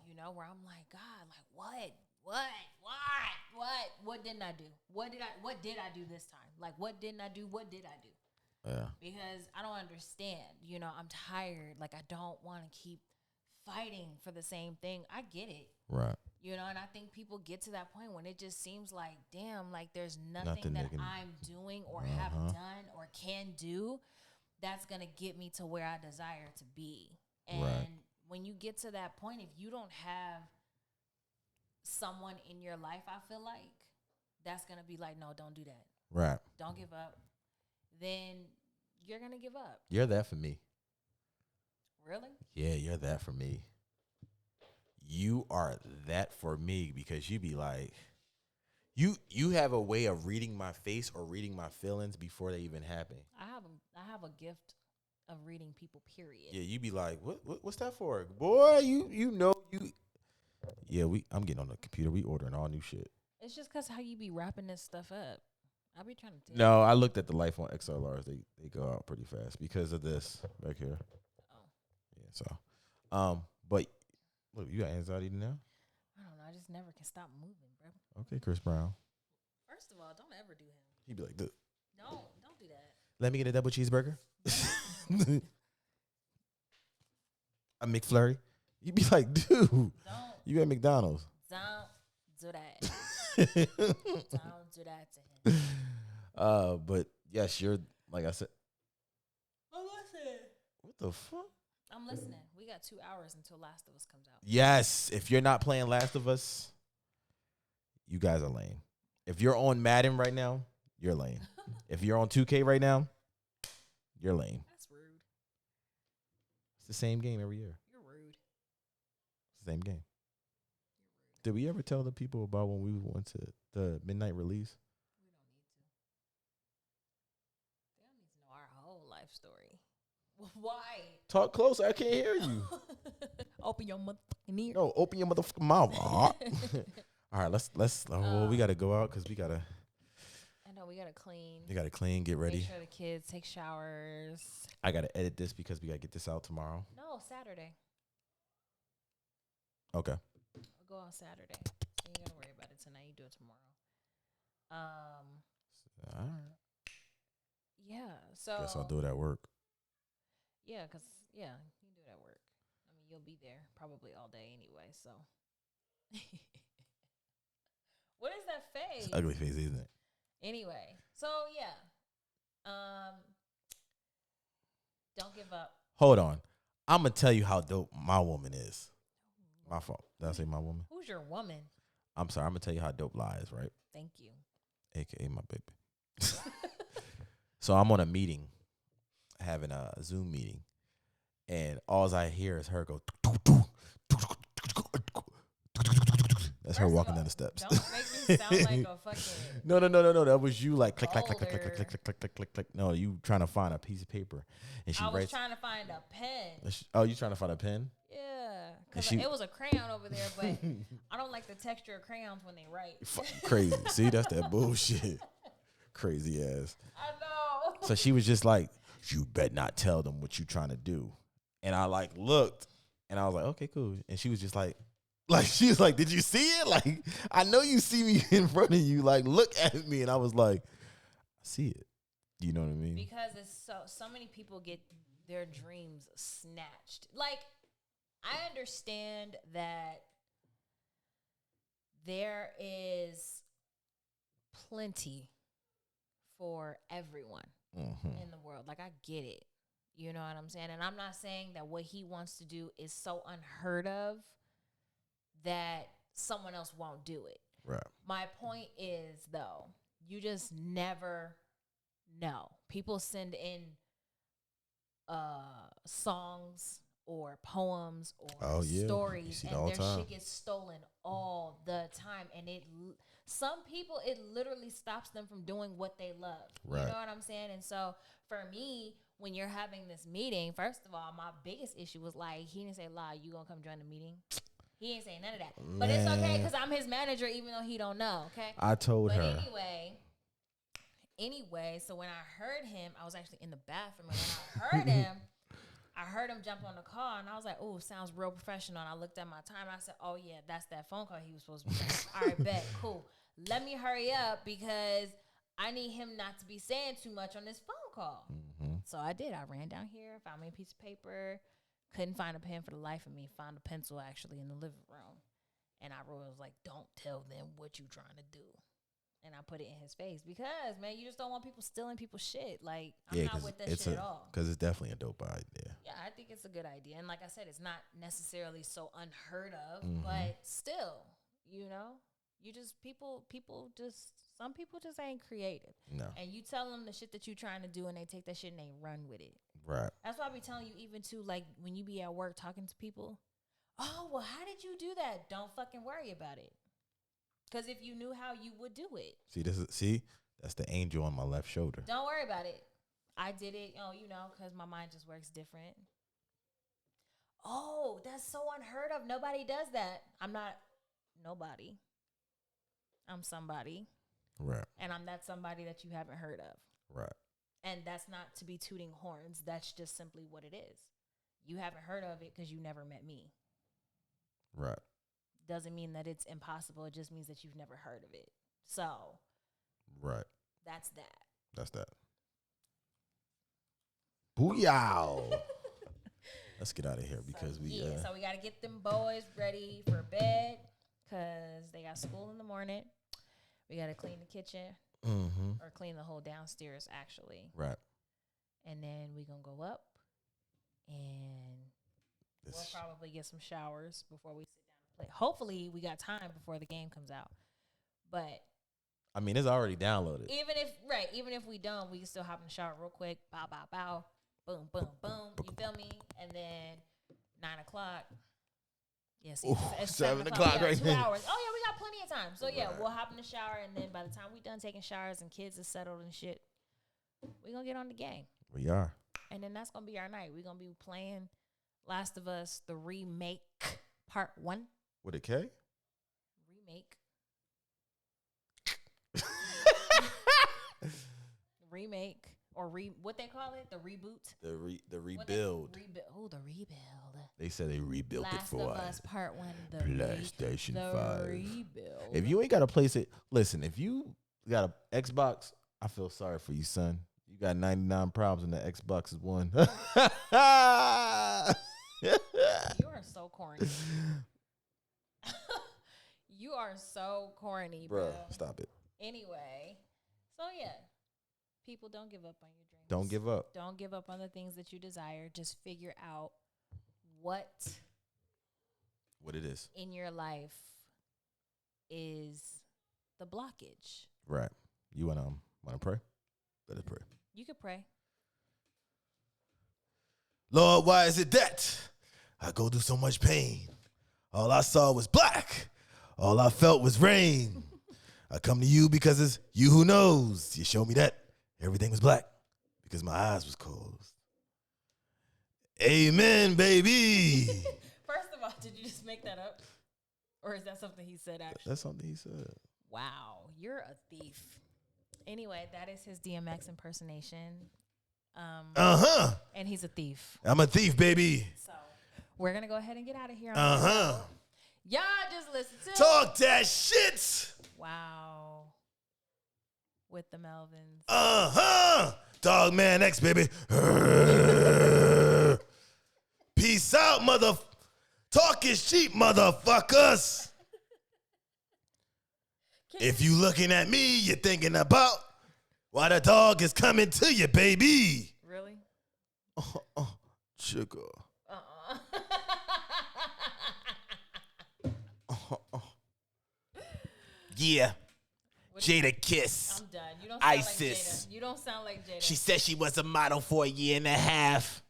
You know, where I'm like, God, like what didn't I do? What did I do this time? Like, what didn't I do? What did I do? Yeah. Because I don't understand. You know, I'm tired. Like, I don't want to keep fighting for the same thing. I get it. Right. You know, and I think people get to that point when it just seems like, damn, like there's nothing that I'm doing or have done or can do that's going to get me to where I desire to be. And when you get to that point, if you don't have someone in your life, I feel like that's going to be like, no, don't do that. Right. Don't give up. Then you're going to give up. You're that for me. Really? Yeah, you're that for me. You are that for me because you be like, you have a way of reading my face or reading my feelings before they even happen. I have a gift of reading people, period. Yeah, you be like, what's that for? Boy, you know you. Yeah, I'm getting on the computer. We ordering all new shit. It's just because how you be wrapping this stuff up. I be trying to tell No, I looked at the life on XLRs. They go out pretty fast because of this back here. Oh. Yeah, so, but look, you got anxiety now? I don't know. I just never can stop moving, bro. Okay, Chris Brown. First of all, don't ever do him. He'd be like, "Dude." Don't do that. Let me get a double cheeseburger. A McFlurry. You'd be like, dude, you at McDonald's. Don't do that. Don't do that to him. But yes, you're like I said. Oh, listen. What the fuck? I'm listening. We got 2 hours until Last of Us comes out. Yes, if you're not playing Last of Us, you guys are lame. If you're on Madden right now, you're lame. If you're on 2K right now, you're lame. That's rude. It's the same game every year. You're rude. It's the same game. Did we ever tell the people about when we went to the midnight release? We don't need to. They don't need to know our whole life story. Why? Talk closer. I can't hear you. Open your motherfucking ear. No, open your motherfucking mouth. All right, let's. We gotta go out because we gotta. I know we gotta clean. You gotta clean, get ready. Make sure the kids take showers. I gotta edit this because we gotta get this out tomorrow. No, Saturday. Okay. We'll go on Saturday. You ain't gotta worry about it tonight. You do it tomorrow. All right. Yeah. So. Guess I'll do it at work. Yeah, cause you can do it at work. I mean, you'll be there probably all day anyway. So. What is that face? It's ugly face, isn't it? Anyway, so yeah. Don't give up. Hold on. I'm gonna tell you how dope my woman is. My fault. Did I say my woman? Who's your woman? I'm sorry. I'm gonna tell you how dope Lie is, right? Thank you. AKA my baby. So I'm on a meeting, having a Zoom meeting, and all I hear is her go. That's her walking down the steps. Don't make me sound like a fucking. No. That was you like click, click, click, click, click, click, click, click, click, click, click. No, you trying to find a piece of paper, and she I was writes. trying to find a pen. Oh, you trying to find a pen? Yeah, because it was a crayon over there, but I don't like the texture of crayons when they write. Crazy. See, that's that bullshit. Crazy ass. I know. So she was just like, "You bet not tell them what you trying to do," and I like looked, and I was like, "Okay, cool," and she was just like. Like, she was like, did you see it? Like, I know you see me in front of you. Like, look at me. And I was like, I see it. You know what I mean? Because it's so many people get their dreams snatched. Like, I understand that there is plenty for everyone in the world. Like, I get it. You know what I'm saying? And I'm not saying that what he wants to do is so unheard of that someone else won't do it. Right. My point is, though, you just never know. People send in songs or poems or stories, and their shit gets stolen all the time. And some people, it literally stops them from doing what they love. Right. You know what I'm saying? And so for me, when you're having this meeting, first of all, my biggest issue was like, he didn't say, "Lie, you gonna come join the meeting?" He ain't saying none of that. Man. But it's okay because I'm his manager even though he don't know, okay? I told her. Anyway, so when I heard him, I was actually in the bathroom. And when I heard him jump on the call. And I was like, oh, sounds real professional. And I looked at my time. And I said, oh, yeah, that's that phone call he was supposed to be doing. All right, bet, cool. Let me hurry up because I need him not to be saying too much on this phone call. Mm-hmm. So I did. I ran down here, found me a piece of paper. Couldn't find a pen for the life of me. Found a pencil actually in the living room. And I was like, don't tell them what you trying to do. And I put it in his face because, man, you just don't want people stealing people's shit. Like, I'm not with that shit at all. Because it's definitely a dope idea. Yeah, I think it's a good idea. And like I said, it's not necessarily so unheard of, but still, you know, some people just ain't creative. No. And you tell them the shit that you trying to do and they take that shit and they run with it. Right. That's why I be telling you even too, like when you be at work talking to people, oh, well, how did you do that? Don't fucking worry about it. Because if you knew how, you would do it. That's the angel on my left shoulder. Don't worry about it. I did it, because my mind just works different. Oh, that's so unheard of. Nobody does that. I'm not nobody. I'm somebody. Right. And I'm that somebody that you haven't heard of. Right. And that's not to be tooting horns. That's just simply what it is. You haven't heard of it because you never met me. Right. Doesn't mean that it's impossible. It just means that you've never heard of it. So. Right. That's that. That's that. Booyah. Let's get out of here because so we got to get them boys ready for bed because they got school in the morning. We got to clean the kitchen or clean the whole downstairs, actually. Right. And then we going to go up and we'll probably get some showers before we sit down and play. Hopefully, we got time before the game comes out. But I mean, it's already downloaded. Even if we don't, we can still hop in the shower real quick. Bow, bow, bow. Boom, boom, boom. You feel me? And then 9 o'clock. Yes, it's 7 o'clock. Yeah, right 2 there. hours. Oh, yeah, we got plenty of time. So, yeah, we'll hop in the shower. And then by the time we done taking showers and kids are settled and shit, we're going to get on the game. We are. And then that's going to be our night. We're going to be playing Last of Us, the remake, part 1. With a K? Remake or what they call it? The reboot? The rebuild. The rebuild. They said they rebuilt it for Last of Us Part 1. The PlayStation 5. Rebuild. If you ain't got to place it, listen, if you got an Xbox, I feel sorry for you, son. You got 99 problems and the Xbox is one. You are so corny. You are so corny, bro. Stop it. Anyway, so yeah. People, don't give up on your dreams. Don't give up. Don't give up on the things that you desire. Just figure out what it is in your life is the blockage. Right. You wanna pray? Let us pray. You could pray. Lord, why is it that I go through so much pain? All I saw was black. All I felt was rain. I come to you because it's you who knows. You show me that everything was black because my eyes was closed. Amen, baby. First of all, did you just make that up? Or is that something he said actually? That's something he said. Wow, you're a thief. Anyway, that is his DMX impersonation. And he's a thief. I'm a thief, baby. So we're going to go ahead and get out of here. Y'all just listen to Talk that shit. Wow. With the Melvins. Dog Man X, baby. Peace out, Talk is cheap, motherfuckers. If you looking at me, you're thinking about why the dog is coming to you, baby. Really? Sugar. Yeah. Jada Kiss. I'm done. You don't sound ISIS. like Jada. You don't sound like Jada. She said she was a model for a year and a half.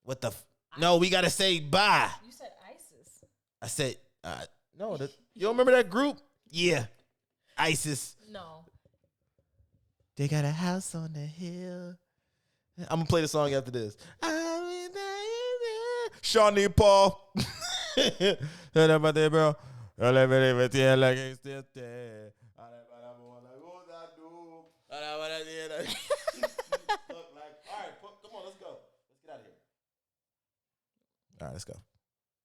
What the? No, we got to say bye. You said ISIS. I said, no. You don't remember that group? Yeah. ISIS. No. They got a house on the hill. I'm going to play the song after this. Shawnee Paul. All right, let's go.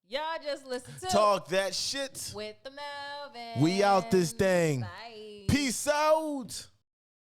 Y'all just listen to Talk that shit with the Melvins. We out this thing. Bye. Peace out.